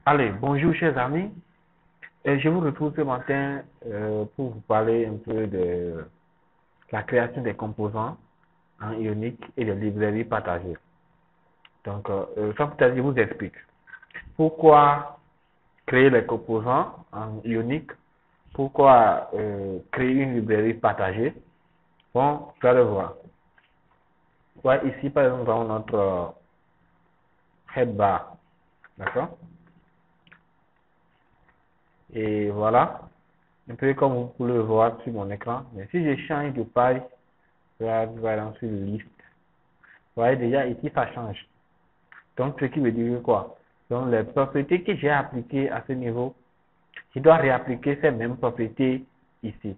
Allez, bonjour chers amis. Je vous retrouve ce matin pour vous parler un peu de la création des composants en Ionic et des librairies partagées. Donc, sans plus tarder, je vous explique. Pourquoi créer les composants en Ionic? Pourquoi créer une librairie partagée? Bon, vous allez voir. Ouais, ici, par exemple, nous avons notre head bar. D'accord? Et voilà. Un peu comme vous pouvez le voir sur mon écran. Mais si je change de page, voilà, sur liste. Vous voyez déjà ici, ça change. Donc, ce qui veut dire quoi? Donc, les propriétés que j'ai appliquées à ce niveau, je dois réappliquer ces mêmes propriétés ici.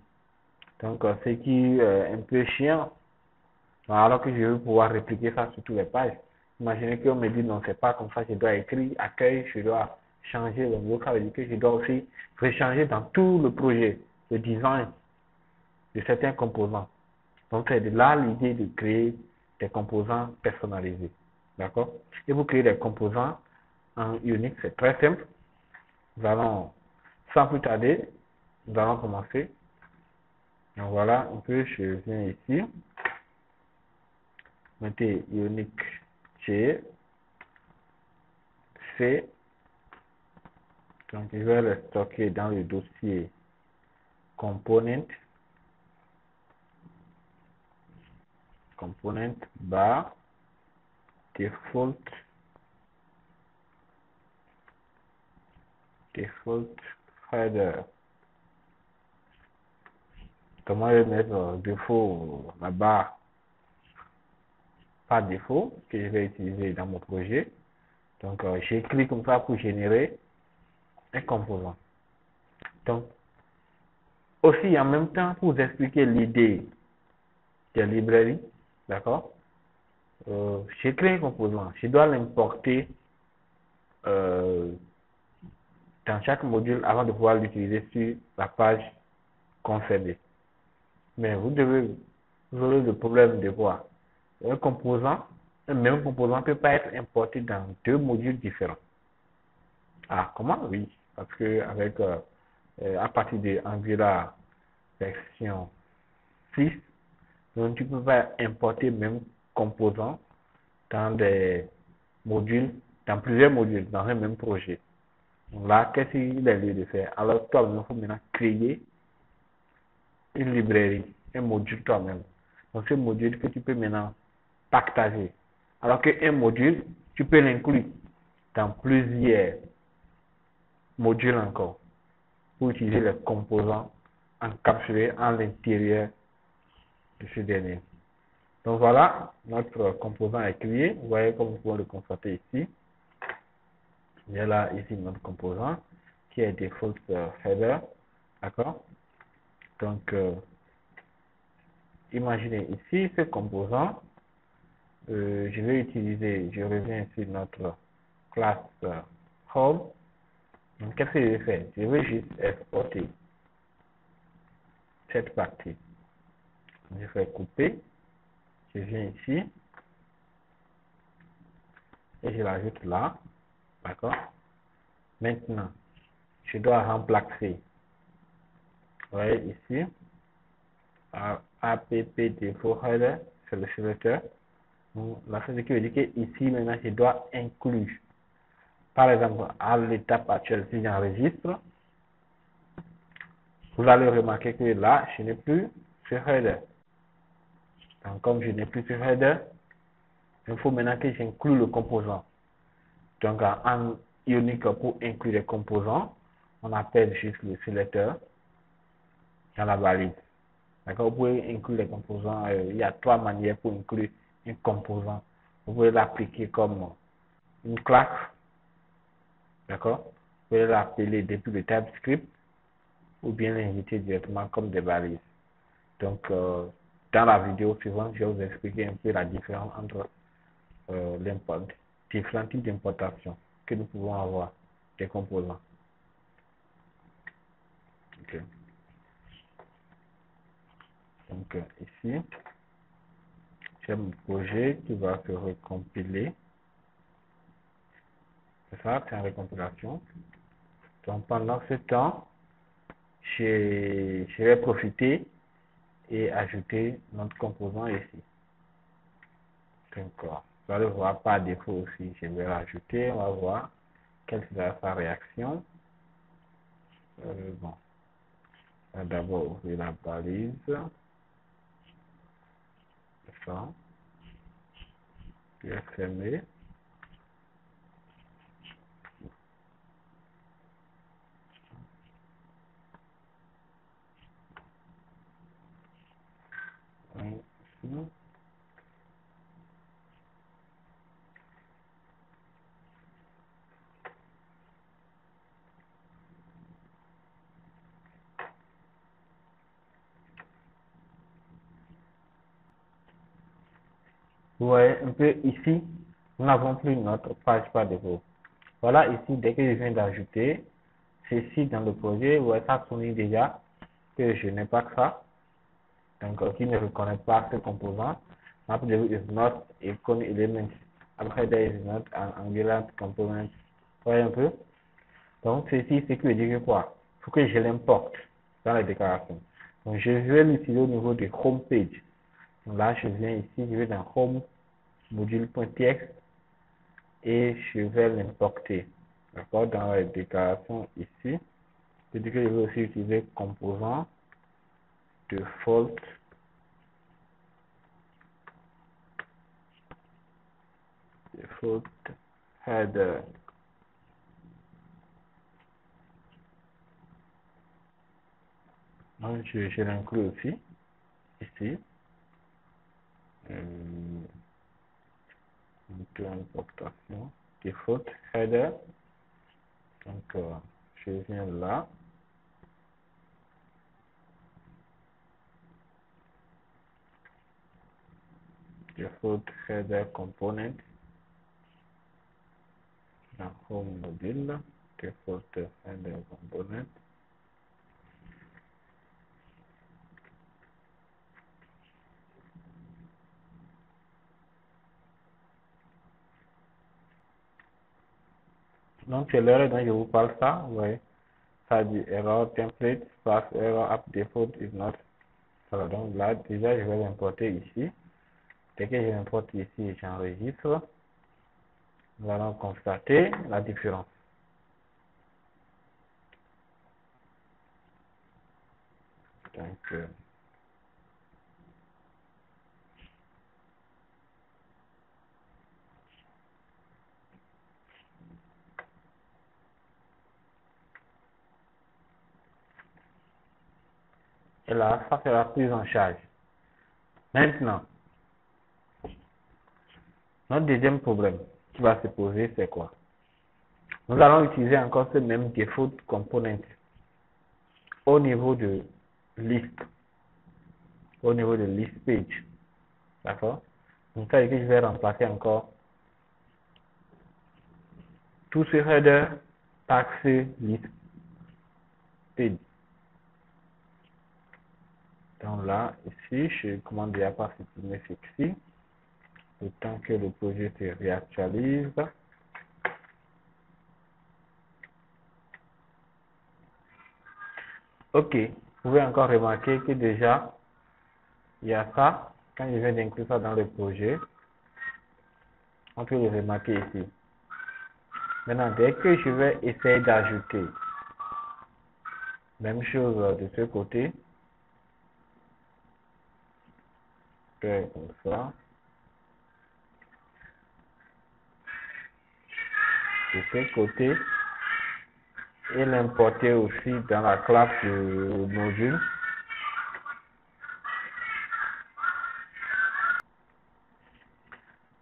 Donc, ce qui est un peu chiant, alors que je veux pouvoir répliquer ça sur toutes les pages. Imaginez qu'on me dit non, c'est pas comme ça, je dois écrire accueil, je dois changer le mot, ça veut dire que je dois aussi rechanger dans tout le projet, le design de certains composants. Donc, c'est de là l'idée de créer des composants personnalisés. D'accord? Et vous créez des composants en Unix, c'est très simple. Nous allons, sans plus tarder, nous allons commencer. Donc voilà, un peu, je viens ici. Mettez Unix G, C. Donc, je vais le stocker dans le dossier component, bar, default header. Comment je vais mettre défaut la barre par défaut que je vais utiliser dans mon projet. Donc, j'écris comme ça pour générer un composant. Donc, aussi en même temps, pour vous expliquer l'idée des librairies, d'accord, j'écris un composant. Je dois l'importer euh, dans chaque module avant de pouvoir l'utiliser sur la page concernée. Mais vous devez résoudre le problème de quoi? Un composant, un même composant ne peut pas être importé dans deux modules différents. Ah, comment? Oui, parce que avec à partir de Angular version 6, donc tu peux pas importer même composant dans des modules, dans plusieurs modules, dans un même projet. Donc là, qu'est-ce qu'il est lieu de faire? Alors toi, il faut maintenant créer une librairie, un module toi-même. Donc ce module que tu peux maintenant partager. Alors qu'un module, tu peux l'inclure dans plusieurs modules encore pour utiliser les composants encapsulés à l'intérieur de ce dernier. Donc voilà, notre composant est créé. Vous voyez comme vous pouvez le constater ici. Il y a là ici notre composant qui est default header. D'accord? Donc imaginez ici ce composant. Je vais utiliser, je reviens sur notre classe home. Donc qu'est-ce que je vais faire? Je vais juste exporter cette partie. Je vais couper. Je viens ici et je l'ajoute là. D'accord? Maintenant, je dois remplacer. Vous voyez ici, app default header, c'est le sélecteur. Donc, la chose qui veut dire que ici, maintenant, je dois inclure. Par exemple, à l'étape actuelle, si j'enregistre, vous allez remarquer que là, je n'ai plus ce header. Donc, comme je n'ai plus ce header, il faut maintenant que j'inclue le composant. Donc, en Ionic, pour inclure les composants, on appelle juste le sélecteur dans la valise. D'accord? Vous pouvez inclure les composants. Il y a trois manières pour inclure un composant. Vous pouvez l'appliquer comme une classe. D'accord? Vous pouvez l'appeler depuis le TypeScript ou bien l'inviter directement comme des valises. Donc, dans la vidéo suivante, je vais vous expliquer un peu la différence entre différents types d'importation que nous pouvons avoir des composants. Okay. Donc, ici, j'ai mon projet qui va se recompiler. C'est ça, c'est une récompilation. Donc pendant ce temps, je vais profiter et ajouter notre composant ici. Donc, vous allez voir par défaut aussi, je vais rajouter, on va voir quelle sera sa réaction. Bon, on va d'abord ouvrir la balise. Ça, puis fermer. Ici. Vous voyez un peu ici, nous n'avons plus notre page par défaut. Voilà ici, dès que je viens d'ajouter ceci dans le projet, vous voyez, ça souligne déjà que je n'ai pas que ça. Donc, qui ne reconnaît pas ce composant. MapDB is not a cone element. Après, there is not an angular component. Vous voyez un peu? Donc, ceci, c'est que veut dire quoi? Il faut que je l'importe dans la déclaration. Donc, je vais l'utiliser au niveau de home page. Donc là, je viens ici, je vais dans home module.txt et je vais l'importer. D'accord? Dans la déclaration ici, je dis que je vais aussi utiliser composant default header. Donc, je l'inclus aussi ici. Importation default header. Donc, je viens là. Default header component. Dans home module. Default header component. Donc, c'est l'erreur dont je vous parle ça. Vous voyez, ça dit error template, pass error app default is not. Voilà, donc là, déjà, je vais l'importer ici. Dès que je l'importe ici, j'enregistre. Nous allons constater la différence. Donc, et là, ça sera pris en charge. Maintenant, notre deuxième problème qui va se poser, c'est quoi? Nous allons utiliser encore ce même default component au niveau de liste, au niveau de list page. D'accord? Donc, ça veut dire que je vais remplacer encore tout ce header par ce list page. Donc là, ici, je commande déjà par supprimer ceci, le temps que le projet se réactualise. Ok, vous pouvez encore remarquer que déjà, il y a ça. Quand je viens d'inclure ça dans le projet, on peut le remarquer ici. Maintenant, dès que je vais essayer d'ajouter, même chose de ce côté, comme ça, de ce côté, et l'importer aussi dans la classe du module.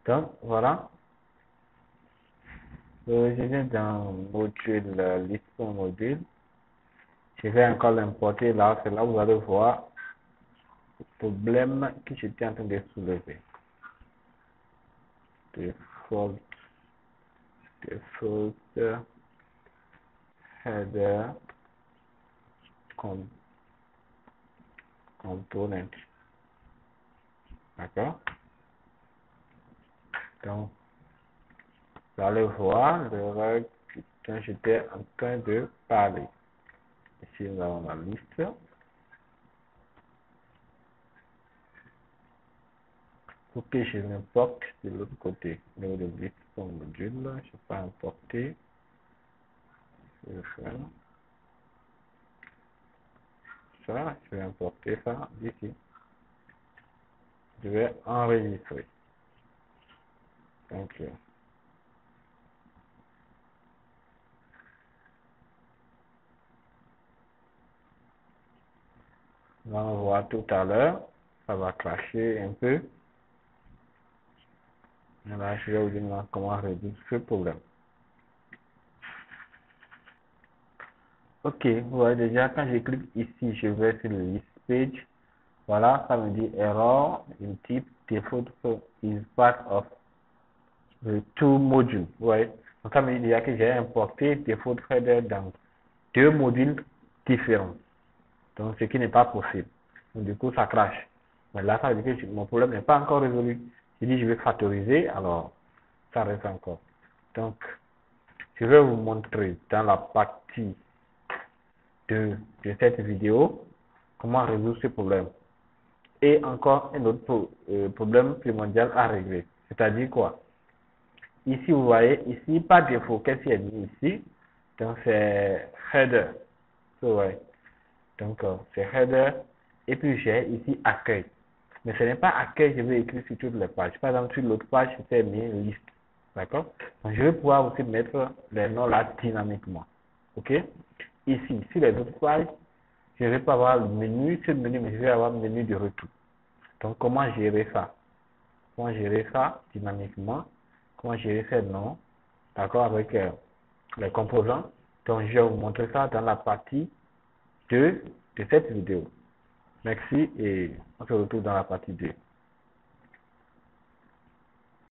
Donc, voilà. Je viens dans module, liste module. Je vais encore l'importer là. C'est là où vous allez voir le problème que j'étais en train de soulever. Default header component. D'accord? Donc, Vous allez voir le règle dont j'étais en train de parler. Ici, nous avons la liste. Pour que je n'importe de l'autre côté. Au niveau de liste pour module, je ne vais pas importer. Je vais faire ça. Je vais importer ça d'ici. Je vais enregistrer. Donc, on va voir tout à l'heure. Ça va clasher un peu. Et là, je vais vous dire comment résoudre ce problème. Ok, vous voyez déjà, quand je clique ici, je vais sur le list page. Voilà, ça me dit error in type default is part of the two modules. Vous voyez, donc ça me dit déjà que j'ai importé default header dans deux modules différents. Donc, ce qui n'est pas possible. Donc, du coup, ça crache. Mais là, ça veut dire que mon problème n'est pas encore résolu. Je dis, je vais factoriser, alors ça reste encore. Donc, je vais vous montrer dans la partie de cette vidéo comment résoudre ce problème. Et encore un autre problème primordial à régler. C'est-à-dire quoi? Ici, vous voyez, ici, par défaut, qu'est-ce qu'il y a mis ici? Donc, c'est header. Vous voyez. Donc, c'est header. Et puis, j'ai ici accueil. Mais ce n'est pas accueil, je vais écrire sur toutes les pages. Par exemple, sur l'autre page, j'ai mis une liste. D'accord? Donc, je vais pouvoir aussi mettre les noms là dynamiquement. OK? Ici, sur les autres pages, je ne vais pas avoir le menu, ce menu, mais je vais avoir le menu de retour. Donc, comment gérer ça? Comment gérer ça dynamiquement? Comment gérer ces noms? D'accord? Avec les composants. Donc, je vais vous montrer ça dans la partie 2 de cette vidéo. Merci et on se retrouve dans la partie 2.